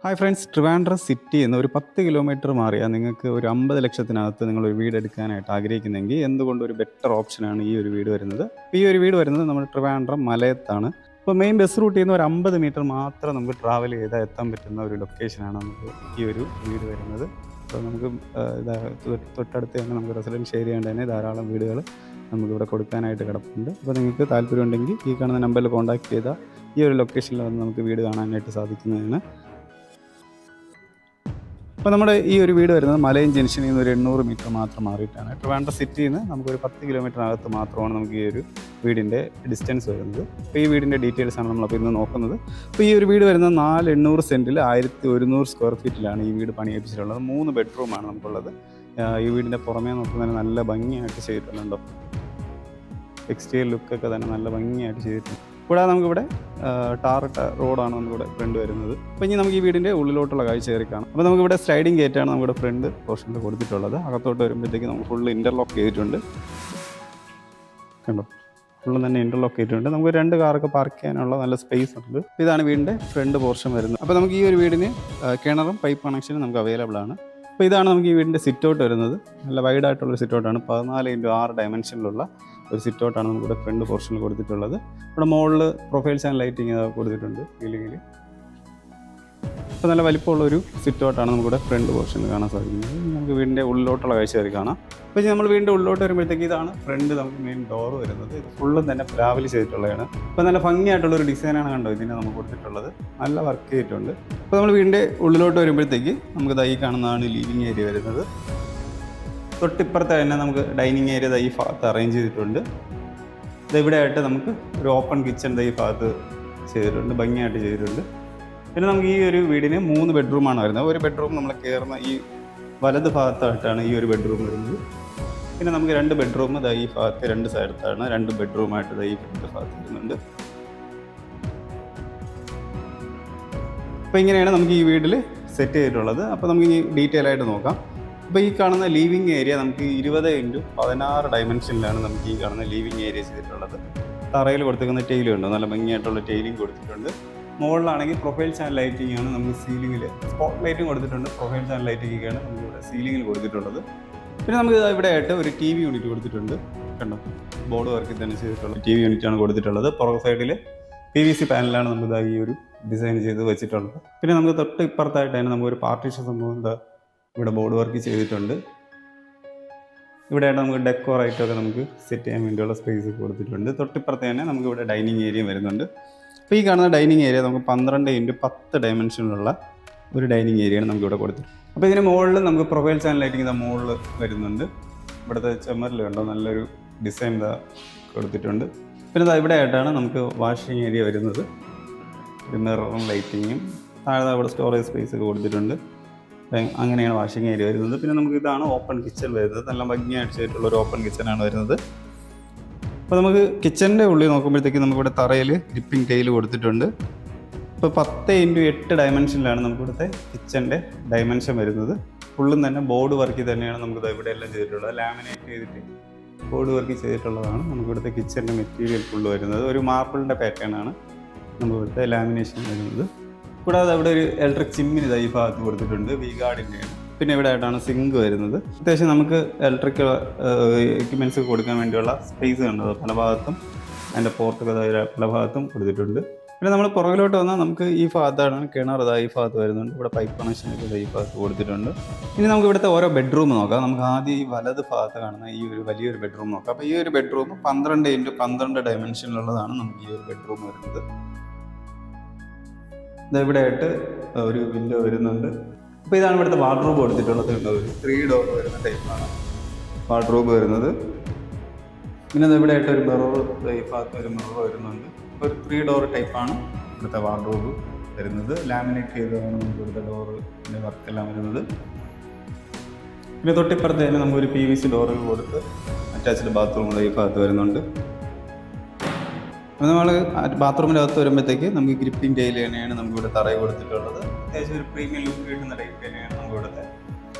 Hi friends, Trivandrum city എന്ന് ഒരു 10 kilometre മാറിയാൽ നിങ്ങൾക്ക് ഒരു 50 ലക്ഷത്തിനകത്ത് നിങ്ങളൊരു വീട് എടുക്കാനായിട്ട് ആഗ്രഹിക്കുന്നെങ്കിൽ എന്തുകൊണ്ട് ഒരു ബെറ്റർ ഓപ്ഷനാണ് ഈ ഒരു വീട് വരുന്നത്. ഈ ഒരു വീട് വരുന്നത് നമ്മുടെ ട്രിവാൻഡ്രം മലയത്താണ്. ഇപ്പോൾ മെയിൻ ബസ് റൂട്ടിൽ നിന്ന് ഒരു 50 മീറ്റർ മാത്രം നമുക്ക് ട്രാവൽ ചെയ്താൽ എത്താൻ പറ്റുന്ന ഒരു ലൊക്കേഷനാണ് നമുക്ക് ഈ ഒരു വീട് വരുന്നത്. അപ്പോൾ നമുക്ക് തൊട്ടടുത്ത് തന്നെ നമുക്ക് റെസിഡൻഷ്യൽ ഏരിയ കൊണ്ട് തന്നെ ധാരാളം വീടുകൾ നമുക്കിവിടെ കൊടുക്കാനായിട്ട് കിടപ്പുണ്ട്. അപ്പോൾ നിങ്ങൾക്ക് താല്പര്യമുണ്ടെങ്കിൽ ഈ കാണുന്ന നമ്പറിൽ കോൺടാക്ട് ചെയ്താൽ ഈ ഒരു ലൊക്കേഷനിൽ വന്ന് നമുക്ക് വീട് കാണാനായിട്ട് സാധിക്കുന്നതാണ്. അപ്പോൾ നമ്മുടെ ഈ ഒരു വീട് വരുന്നത് മലയം ജംഗ്ഷനിൽ നിന്ന് ഒരു 800 മീറ്റർ മാത്രം മാറിയിട്ടാണ്. ട്രിവാൻഡ്രം സിറ്റിയിൽ നിന്ന് നമുക്കൊരു 10 കിലോമീറ്ററിനകത്ത് മാത്രമാണ് നമുക്ക് ഈ ഒരു വീടിൻ്റെ ഡിസ്റ്റൻസ് വരുന്നത്. അപ്പോൾ ഈ വീടിൻ്റെ ഡീറ്റെയിൽസാണ് നമ്മളപ്പോൾ ഇന്ന് നോക്കുന്നത്. അപ്പോൾ ഈ ഒരു വീട് വരുന്നത് 4,800 സെൻറ്റിൽ 1,100 സ്ക്വയർ ഫീറ്റിലാണ് ഈ വീട് പണിയേപ്പിച്ചിട്ടുള്ളത്. 3 ബെഡ്റൂമാണ് നമുക്കുള്ളത്. ഈ വീടിൻ്റെ പുറമേ നോക്കുന്നതിന് നല്ല ഭംഗിയായിട്ട് ചെയ്തിട്ടുണ്ടോ, എക്സ്റ്റീരിയർ ലുക്കൊക്കെ തന്നെ നല്ല ഭംഗിയായിട്ട് ചെയ്തിട്ടുണ്ട്. കൂടാതെ നമുക്കിവിടെ ടാറിട്ട റോഡാണ് നമുക്കിവിടെ ഫ്രണ്ട് വരുന്നത്. അപ്പോൾ ഇനി നമുക്ക് ഈ വീടിൻ്റെ ഉള്ളിലോട്ടുള്ള കാഴ്ച കയറി കാണാം. അപ്പോൾ നമുക്കിവിടെ സ്ലൈഡിങ് ഗേറ്റാണ് നമുക്കിവിടെ ഫ്രണ്ട് പോർഷനിൽ കൊടുത്തിട്ടുള്ളത്. അകത്തോട്ട് വരുമ്പോഴത്തേക്ക് നമുക്ക് ഫുള്ള് ഇൻ്റർലോക്ക് ചെയ്തിട്ടുണ്ട്. കണ്ടോ, ഫുള്ളും തന്നെ ഇൻ്റർലോക്ക് ചെയ്തിട്ടുണ്ട്. നമുക്ക് 2 കാറൊക്കെ പാർക്ക് ചെയ്യാനുള്ള നല്ല സ്പേസ് ഉണ്ട്. ഇതാണ് വീടിൻ്റെ ഫ്രണ്ട് പോർഷൻ വരുന്നത്. അപ്പോൾ നമുക്ക് ഈ ഒരു വീടിന് കിണറും പൈപ്പ് കണക്ഷനും നമുക്ക് അവൈലബിൾ ആണ്. അപ്പോൾ ഇതാണ് നമുക്ക് ഈ വീടിൻ്റെ സിറ്റ് ഔട്ട് വരുന്നത്. നല്ല വൈഡായിട്ടുള്ളൊരു സിറ്റ് ഔട്ടാണ്. 14x6 ഡയമെൻഷനിലുള്ള ഒരു സിറ്റ് ഔട്ടാണ് നമുക്കിവിടെ ഫ്രണ്ട് പോർഷനിൽ കൊടുത്തിട്ടുള്ളത്. ഇവിടെ മുകളിൽ പ്രൊഫൈൽസ് ആൻഡ് ലൈറ്റിങ് കൊടുത്തിട്ടുണ്ട് സീലിങ്ങിൽ. അപ്പോൾ നല്ല വലിപ്പമുള്ളൊരു സിറ്റ് ഔട്ടാണ് നമുക്കിവിടെ ഫ്രണ്ട് പോർഷനിൽ കാണാൻ സാധിക്കുന്നത്. നമുക്ക് വീടിൻ്റെ ഉള്ളിലോട്ടുള്ള കാഴ്ച കയറി കാണാം. അപ്പോൾ നമ്മൾ വീടിൻ്റെ ഉള്ളിലോട്ട് വരുമ്പോഴത്തേക്ക് ഇതാണ് ഫ്രണ്ട് നമുക്ക് മെയിൻ ഡോർ വരുന്നത്. ഇത് ഫുള്ളും തന്നെ പ്ലാവിൽ ചെയ്തിട്ടുള്ളതാണ്. അപ്പോൾ നല്ല ഭംഗിയായിട്ടുള്ളൊരു ഡിസൈനാണ് കണ്ടോ ഇതിന് നമുക്ക് കൊടുത്തിട്ടുള്ളത്. നല്ല വർക്ക് ചെയ്തിട്ടുണ്ട്. അപ്പോൾ നമ്മൾ വീടിൻ്റെ ഉള്ളിലോട്ട് വരുമ്പോഴത്തേക്ക് നമുക്ക് ഈ കാണുന്നതാണ് ലിവിങ് ഏരിയ വരുന്നത്. തൊട്ടിപ്പുറത്ത് തന്നെ നമുക്ക് ഡൈനിങ് ഏരിയ ഈ ഭാഗത്ത് അറേഞ്ച് ചെയ്തിട്ടുണ്ട്. ഇവിടെ ആയിട്ട് നമുക്ക് ഒരു ഓപ്പൺ കിച്ചൺ ഈ ഭാഗത്ത് ചെയ്തിട്ടുണ്ട്, ഭംഗിയായിട്ട് ചെയ്തിട്ടുണ്ട്. പിന്നെ നമുക്ക് ഈ ഒരു വീടിന് 3 ബെഡ്റൂമാണ് വരുന്നത്. ഒരു ബെഡ്റൂം നമ്മൾ കയറുന്ന ഈ വലത് ഭാഗത്തായിട്ടാണ് ഈ ഒരു ബെഡ്റൂം വരുന്നത്. പിന്നെ നമുക്ക് 2 ബെഡ്റൂം ഈ ഭാഗത്ത് 2 സൈഡത്താണ് 2 ബെഡ്റൂമായിട്ട് ഈ ഫ്രണ്ട് ഭാഗത്ത് വരുന്നുണ്ട്. അപ്പോൾ ഇങ്ങനെയാണ് നമുക്ക് ഈ വീട്ടിൽ സെറ്റ് ചെയ്തിട്ടുള്ളത്. അപ്പോൾ നമുക്ക് ഇനി ഡീറ്റെയിൽ ആയിട്ട് നോക്കാം. അപ്പോൾ ഈ കാണുന്ന ലിവിങ് ഏരിയ നമുക്ക് 20x16 ഡയമെൻഷനിലാണ് നമുക്ക് ഈ കാണുന്ന ലിവിങ് ഏരിയ ചെയ്തിട്ടുള്ളത്. തറയിൽ കൊടുത്തിരിക്കുന്ന ടൈലും ഉണ്ട്, നല്ല ഭംഗിയായിട്ടുള്ള ടൈലിംഗ് കൊടുത്തിട്ടുണ്ട്. മുകളിലാണെങ്കിൽ പ്രൊഫൈൽസ് ആൻഡ് ലൈറ്റിംഗ് ആണ് നമുക്ക് സീലിങ്ങിൽ, സ്പോട്ട് ലൈറ്റും കൊടുത്തിട്ടുണ്ട്. പ്രൊഫൈൽസ് ആൻഡ് ലൈറ്റിംഗൊക്കെയാണ് നമുക്കിവിടെ സീലിങ്ങിൽ കൊടുത്തിട്ടുള്ളത്. പിന്നെ നമുക്ക് ഇവിടെ ആയിട്ട് ഒരു TV യൂണിറ്റ് കൊടുത്തിട്ടുണ്ട്. കണ്ടോ, ബോർഡ് വർക്കിൽ തന്നെ ചെയ്തിട്ടുള്ള TV യൂണിറ്റാണ് കൊടുത്തിട്ടുള്ളത്. പുറകെ സൈഡിൽ PVC പാനലാണ് നമുക്ക് ഈ ഒരു ഡിസൈൻ ചെയ്ത് വെച്ചിട്ടുള്ളത്. പിന്നെ നമുക്ക് തൊട്ട് ഇപ്പുറത്തായിട്ട് തന്നെ നമുക്കൊരു പാർട്ടീഷൻ സംഭവം ഇവിടെ ബോർഡ് വർക്ക് ചെയ്തിട്ടുണ്ട്. ഇവിടെയായിട്ട് നമുക്ക് ഡെക്കോർ ഐറ്റമൊക്കെ നമുക്ക് സെറ്റ് ചെയ്യാൻ വേണ്ടിയുള്ള സ്പേസ് കൊടുത്തിട്ടുണ്ട്. തൊട്ടിപ്പുറത്ത് തന്നെ നമുക്ക് ഇവിടെ ഡൈനിങ് ഏരിയ വരുന്നുണ്ട്. അപ്പോൾ ഈ കാണുന്ന ഡൈനിങ് ഏരിയ നമുക്ക് 12x10 ഡയമെൻഷനിലുള്ള ഒരു ഡൈനിങ് ഏരിയയാണ് നമുക്കിവിടെ കൊടുത്തിട്ടുണ്ട്. അപ്പോൾ ഇതിന് മുകളിൽ നമുക്ക് പ്രൊഫൈൽസ് ആൻഡ് ലൈറ്റിംഗ് മുകളിൽ വരുന്നുണ്ട്. ഇവിടുത്തെ ചുമരിൽ കണ്ടോ നല്ലൊരു ഡിസൈൻ കൊടുത്തിട്ടുണ്ട്. പിന്നെ ഇവിടെ ആയിട്ടാണ് നമുക്ക് വാഷിംഗ് ഏരിയ വരുന്നത്. ഒരു മിററും ലൈറ്റിങ്ങും താഴെ അവിടെ സ്റ്റോറേജ് സ്പേസ് ഒക്കെ കൊടുത്തിട്ടുണ്ട്. അങ്ങനെയാണ് വാഷിംഗ് ഏരിയ വരുന്നത്. പിന്നെ നമുക്ക് ഇതാണ് ഓപ്പൺ കിച്ചൺ വരുന്നത്. നല്ല ഭംഗിയായിട്ട് ചെയ്തിട്ടുള്ള ഒരു ഓപ്പൺ കിച്ചണാണ് വരുന്നത്. അപ്പോൾ നമുക്ക് കിച്ചണിൻ്റെ ഉള്ളിൽ നോക്കുമ്പോഴത്തേക്ക് നമുക്കിവിടെ തറയിൽ ഗ്രിപ്പിംഗ് ടൈല് കൊടുത്തിട്ടുണ്ട്. ഇപ്പോൾ 10x8 ഡയമെൻഷനിലാണ് നമുക്കിവിടുത്തെ കിച്ചൻ്റെ ഡയമെൻഷൻ വരുന്നത്. ഫുള്ളും തന്നെ ബോർഡ് വർക്ക് തന്നെയാണ് നമുക്ക് ഇവിടെ എല്ലാം ചെയ്തിട്ടുള്ളത്. ലാമിനേറ്റ് ചെയ്തിട്ട് ബോർഡ് വർക്ക് ചെയ്തിട്ടുള്ളതാണ് നമുക്കിവിടുത്തെ കിച്ചൻ്റെ മെറ്റീരിയൽ ഫുള്ള് വരുന്നത്. ഒരു മാർബിളിൻ്റെ പാറ്റേൺ ആണ് നമുക്കിവിടുത്തെ ലാമിനേഷൻ വരുന്നത്. കൂടാതെ അവിടെ ഒരു ഇലക്ട്രിക് ചിമ്മിന് ഈ ഭാഗത്ത് കൊടുത്തിട്ടുണ്ട്, വീഗാർഡിൻ്റെയാണ്. പിന്നെ ഇവിടെ ആയിട്ടാണ് സിങ്ക് വരുന്നത്. അത്യാവശ്യം നമുക്ക് ഇലക്ട്രിക് എക്യുപ്മെൻറ്റ്സ് കൊടുക്കാൻ വേണ്ടിയുള്ള സ്പേസ് കണ്ടത് പല ഭാഗത്തും, അതിൻ്റെ പോർട്ടൊക്കെ പല ഭാഗത്തും കൊടുത്തിട്ടുണ്ട്. പിന്നെ നമ്മൾ പുറകിലോട്ട് വന്നാൽ നമുക്ക് ഈ ഭാഗത്താണ് കിണർ ഈ ഭാഗത്ത് വരുന്നുണ്ട്. ഇവിടെ പൈപ്പ് കണക്ഷനൊക്കെ ഈ ഭാഗത്ത് കൊടുത്തിട്ടുണ്ട്. ഇനി നമുക്ക് ഇവിടുത്തെ ഓരോ ബെഡ്റൂം നോക്കാം. നമുക്ക് ആദ്യം ഈ വലത് ഭാഗത്ത് കാണുന്ന ഈ ഒരു വലിയൊരു ബെഡ്റൂം നോക്കാം. അപ്പോൾ ഈ ഒരു ബെഡ്റൂം 12x12 ഡയമെൻഷനിലുള്ളതാണ് നമുക്ക് ഈ ഒരു ബെഡ്റൂം വരുന്നത്. ഇവിടെ ആയിട്ട് ഒരു വിൻഡോ വരുന്നുണ്ട്. അപ്പോൾ ഇതാണ് ഇവിടുത്തെ വാർഡ്രോബ് കൊടുത്തിട്ടുള്ളത്. ഒരു 3 ഡോർ വരുന്ന ടൈപ്പാണ് വാർഡ്രോബ് വരുന്നത്. പിന്നെ ഇവിടെ ആയിട്ട് ഒരു മിറർ, ഈ ഭാഗത്ത് ഒരു മിറർ വരുന്നുണ്ട്. ഒരു 3 ഡോർ ടൈപ്പാണ് ഇവിടുത്തെ വാർഡ്രോബ് വരുന്നത്. ലാമിനേറ്റ് ചെയ്തതാണ് നമുക്ക് ഇവിടുത്തെ ഡോറിൻ്റെ വർക്കെല്ലാം വരുന്നത്. പിന്നെ തൊട്ടിപ്പുറത്ത് തന്നെ നമുക്കൊരു PVC ഡോറ് കൊടുത്ത് അറ്റാച്ച്ഡ് ബാത്റൂം കൂടെ ഈ ഭാഗത്ത് വരുന്നുണ്ട്. അപ്പോൾ നമ്മൾ ബാത്റൂമിൻ്റെ അകത്ത് വരുമ്പോഴത്തേക്ക് നമുക്ക് ഗ്രിപ്പിംഗ് ടൈല് തന്നെയാണ് നമുക്കിവിടെ തറയിൽ കൊടുത്തിട്ടുള്ളത്. അത്യാവശ്യം ഒരു പ്രീമിയം ലുക്ക് കിട്ടുന്ന ടൈപ്പ് തന്നെയാണ് നമുക്കിവിടുത്തെ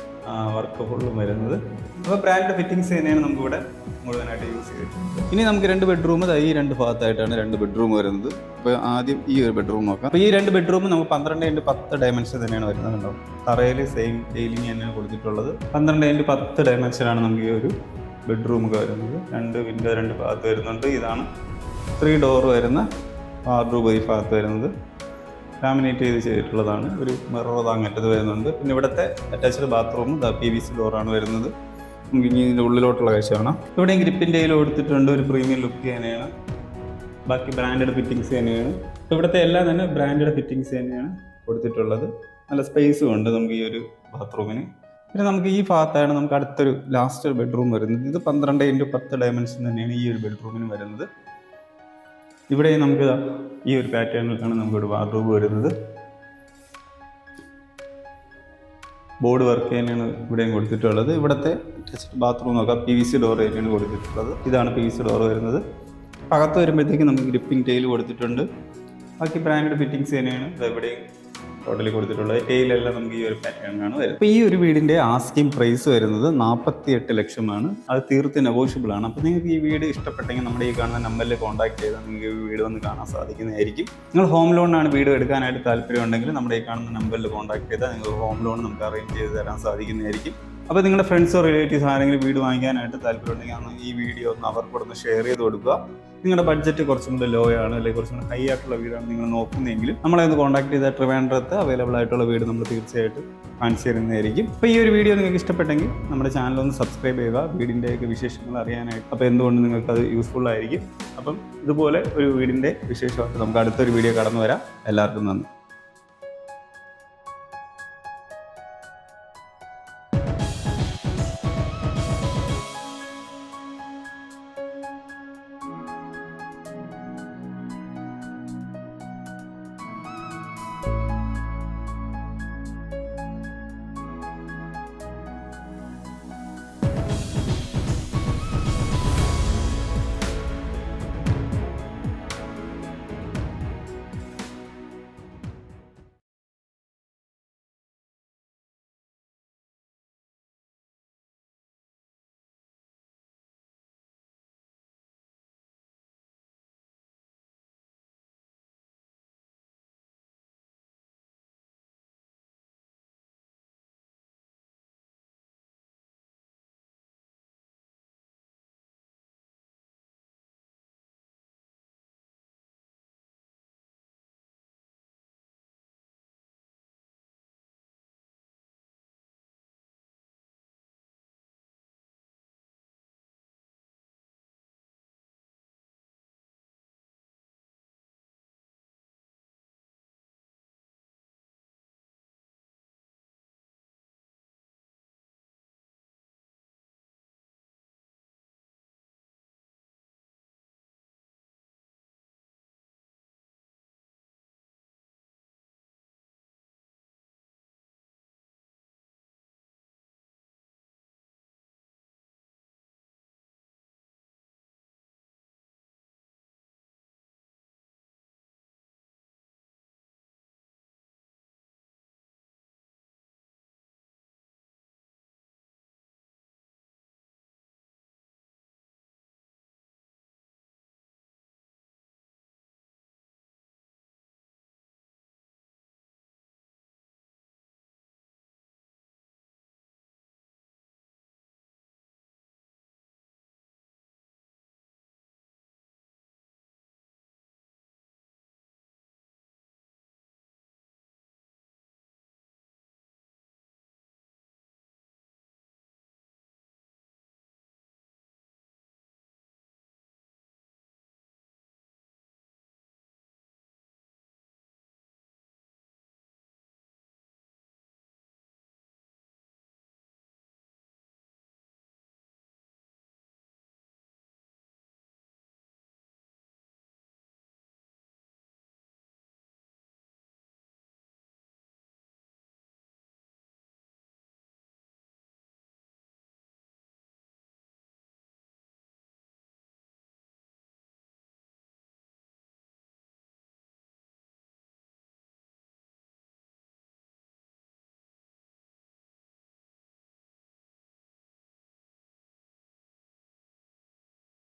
വർക്ക് ഫുള്ളും വരുന്നത്. അപ്പോൾ ബ്രാൻഡ് ഫിറ്റിങ്സ് തന്നെയാണ് നമുക്കിവിടെ മുഴുവനായിട്ട് യൂസ് ചെയ്തിട്ടുണ്ട്. ഇനി നമുക്ക് 2 ബെഡ്റൂം, ഈ 2 ഭാഗത്തായിട്ടാണ് 2 ബെഡ്റൂം വരുന്നത്. അപ്പോൾ ആദ്യം ഈ ഒരു ബെഡ്റൂം നോക്കാം. അപ്പോൾ ഈ 2 ബെഡ്റൂം നമുക്ക് 12x10 ഡയമെൻഷൻ തന്നെയാണ് വരുന്നത്. ഉണ്ടാവും തറയിൽ സെയിം ടൈലിംഗ് തന്നെയാണ് കൊടുത്തിട്ടുള്ളത്. 12x10 ഡയമെൻഷനാണ് നമുക്ക് ഈ ഒരു ബെഡ്റൂം ഒക്കെ വരുന്നത്. 2 വിൻഡോ 2 ഭാഗത്ത് വരുന്നുണ്ട്. ഇതാണ് 3 ഡോർ വരുന്ന വാർഡ്രോബ് ഈ ഭാഗത്ത് വരുന്നത്. ലാമിനേറ്റ് ചെയ്തിട്ടുള്ളതാണ്. ഒരു മിറർ അങ്ങറ്റത് വരുന്നുണ്ട്. പിന്നെ ഇവിടുത്തെ അറ്റാച്ച്ഡ് ബാത്റൂം PVC ഡോറാണ് വരുന്നത്. നമുക്ക് ഇനി ഇതിൻ്റെ ഉള്ളിലോട്ടുള്ള കാഴ്ച കാണാം. ഇവിടെ ഗ്രിപ്പിൻ്റെ കൊടുത്തിട്ടുണ്ട്. ഒരു പ്രീമിയം ലുക്ക് തന്നെയാണ്. ബാക്കി ബ്രാൻഡഡ് ഫിറ്റിങ്സ് തന്നെയാണ്. ഇവിടുത്തെ എല്ലാം തന്നെ ബ്രാൻഡഡ് ഫിറ്റിങ്സ് തന്നെയാണ് കൊടുത്തിട്ടുള്ളത്. നല്ല സ്പേസും ഉണ്ട് നമുക്ക് ഈ ഒരു ബാത്റൂമിന്. പിന്നെ നമുക്ക് ഈ ഭാഗത്താണ് നമുക്ക് അടുത്തൊരു ലാസ്റ്റ് ബെഡ്റൂം വരുന്നത്. ഇത് 12x10 ഡയമെൻഷൻ തന്നെയാണ് ഈ ഒരു ബെഡ്റൂമിന് വരുന്നത്. ഇവിടെ നമുക്ക് ഈ ഒരു പാറ്റേണിലാണ് നമുക്കൊരു വാർഡ്രോബ് വരുന്നത്. ബോർഡ് വർക്ക് തന്നെയാണ് ഇവിടെയും കൊടുത്തിട്ടുള്ളത്. ഇവിടുത്തെ ബാത്റൂം നോക്കാം, PVC ഡോർ തന്നെയാണ് കൊടുത്തിട്ടുള്ളത്. ഇതാണ് PVC ഡോർ വരുന്നത്. അകത്ത് വരുമ്പോഴത്തേക്ക് നമുക്ക് ഗ്രിപ്പിംഗ് ടൈൽ കൊടുത്തിട്ടുണ്ട്. ബാക്കി ബ്രാൻഡഡ് ഫിറ്റിങ്സ് തന്നെയാണ് ഇവിടെയും ടോട്ടലി കൊടുത്തിട്ടുള്ളത്. ടൈലെല്ലാം നമുക്ക് ഈ ഒരു പാറ്റേണിലാണ് വരുന്നത്. അപ്പോൾ ഈ ഒരു വീടിൻ്റെ ആസ്കിംഗ് പ്രൈസ് വരുന്നത് 48 ലക്ഷമാണ്. അത് തീർത്ത് നെഗോഷ്യബിൾ ആണ്. അപ്പോൾ നിങ്ങൾക്ക് ഈ വീട് ഇഷ്ടപ്പെട്ടെങ്കിൽ നമ്മുടെ ഈ കാണുന്ന നമ്പറിൽ കോൺടാക്ട് ചെയ്താൽ നിങ്ങൾക്ക് ഈ വീട് വന്ന് കാണാൻ സാധിക്കുന്നതായിരിക്കും. നിങ്ങൾ ഹോം ലോണിനാണ് വീട് എടുക്കാനായിട്ട് താല്പര്യമുണ്ടെങ്കിൽ നമ്മുടെ ഈ കാണുന്ന നമ്പറിൽ കോൺടാക്ട് ചെയ്താൽ നിങ്ങൾക്ക് ഹോം ലോൺ നമുക്ക് അറേഞ്ച് ചെയ്ത് തരാൻ സാധിക്കുന്നതായിരിക്കും. അപ്പോൾ നിങ്ങളുടെ ഫ്രണ്ട്സോ റിലേറ്റീവ്സ് ആരെങ്കിലും വീട് വാങ്ങിക്കാനായിട്ട് താല്പര്യമുണ്ടെങ്കിൽ അന്ന് ഈ വീഡിയോ ഒന്ന് അവർക്കൊന്ന് ഷെയർ ചെയ്ത് കൊടുക്കുക. നിങ്ങളുടെ ബഡ്ജറ്റ് കുറച്ചും കൂടെ ലോ ആണ്, അല്ലെങ്കിൽ കുറച്ചും കൂടെ ഹൈ ആയിട്ടുള്ള വീടാണ് നിങ്ങൾ നോക്കുന്നതെങ്കിൽ നമ്മളെ ഒന്ന് കോൺടാക്ട് ചെയ്താൽ ട്രിവാൻഡ്രത്ത് അവൈലബിൾ ആയിട്ടുള്ള വീട് നമ്മൾ തീർച്ചയായിട്ടും കാണിച്ചു തരുന്നതായിരിക്കും. അപ്പോൾ ഈ ഒരു വീഡിയോ നിങ്ങൾക്ക് ഇഷ്ടപ്പെട്ടെങ്കിൽ നമ്മുടെ ചാനൽ ഒന്ന് സബ്സ്ക്രൈബ് ചെയ്യുക, വീടിൻ്റെയൊക്കെ വിശേഷങ്ങൾ അറിയാനായിട്ട്. അപ്പോൾ എന്തുകൊണ്ട് നിങ്ങൾക്കത് യൂസ്ഫുൾ ആയിരിക്കും. അപ്പം ഇതുപോലെ ഒരു വീടിൻ്റെ വിശേഷമായിട്ട് നമുക്ക് അടുത്തൊരു വീഡിയോ കടന്നു വരാം. എല്ലാവർക്കും നന്ദി.